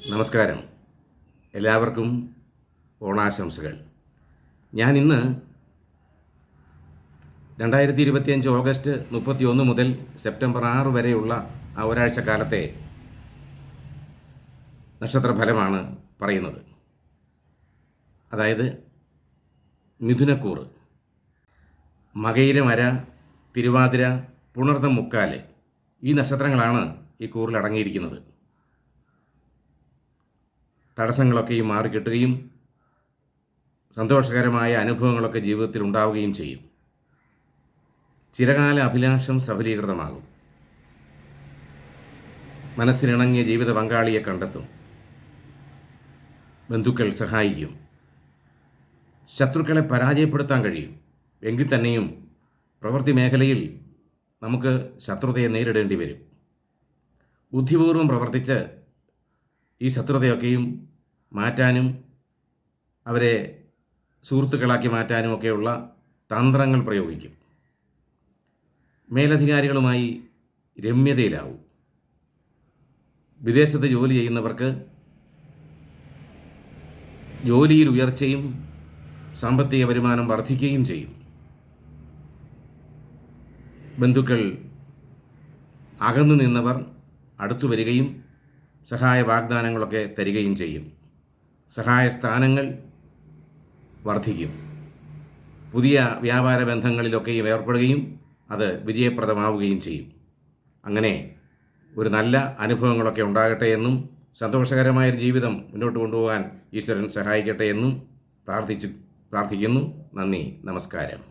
നമസ്കാരം. എല്ലാവർക്കും ഓണാശംസകൾ. ഞാൻ ഇന്ന് 2025 ഓഗസ്റ്റ് 31 മുതൽ സെപ്റ്റംബർ 6 വരെയുള്ള ആ ഒരാഴ്ച കാലത്തെ നക്ഷത്രഫലമാണ് പറയുന്നത്. അതായത് മിഥുനക്കൂറ്, മകയിരമര, തിരുവാതിര, പുണർതം മുക്കാല്, ഈ നക്ഷത്രങ്ങളാണ് ഈ കൂറിൽ അടങ്ങിയിരിക്കുന്നത്. തടസ്സങ്ങളൊക്കെയും മാറിക്കിട്ടുകയും സന്തോഷകരമായ അനുഭവങ്ങളൊക്കെ ജീവിതത്തിൽ ഉണ്ടാവുകയും ചെയ്യും. ചിരകാല അഭിലാഷം സഫലീകൃതമാകും. മനസ്സിനിണങ്ങിയ ജീവിത പങ്കാളിയെ കണ്ടെത്തും. ബന്ധുക്കൾ സഹായിക്കും. ശത്രുക്കളെ പരാജയപ്പെടുത്താൻ കഴിയും. എങ്കിൽ തന്നെയും പ്രവൃത്തി മേഖലയിൽ നമുക്ക് ശത്രുതയെ നേരിടേണ്ടി വരും. ബുദ്ധിപൂർവം പ്രവർത്തിച്ച് ഈ ശത്രുതയൊക്കെയും മാറ്റാനും അവരെ സുഹൃത്തുക്കളാക്കി മാറ്റാനും ഒക്കെയുള്ള തന്ത്രങ്ങൾ പ്രയോഗിക്കും. മേലധികാരികളുമായി രമ്യതയിലാവും. വിദേശത്ത് ജോലി ചെയ്യുന്നവർക്ക് ജോലിയിൽ ഉയർച്ചയും സാമ്പത്തിക വരുമാനം വർദ്ധിക്കുകയും ചെയ്യും. ബന്ധുക്കൾ അകന്നു നിന്നവർ അടുത്തു വരികയും സഹായ വാഗ്ദാനങ്ങളൊക്കെ തരികയും ചെയ്യും. സഹായ സ്ഥാനങ്ങൾ വർദ്ധിക്കും. പുതിയ വ്യാപാര ബന്ധങ്ങളിലൊക്കെയും ഏർപ്പെടുകയും അത് വിജയപ്രദമാവുകയും ചെയ്യും. അങ്ങനെ ഒരു നല്ല അനുഭവങ്ങളൊക്കെ ഉണ്ടാകട്ടെ എന്നും സന്തോഷകരമായൊരു ജീവിതം മുന്നോട്ട് കൊണ്ടുപോകാൻ ഈശ്വരൻ സഹായിക്കട്ടെ എന്നും പ്രാർത്ഥിക്കുന്നു. നന്ദി, നമസ്കാരം.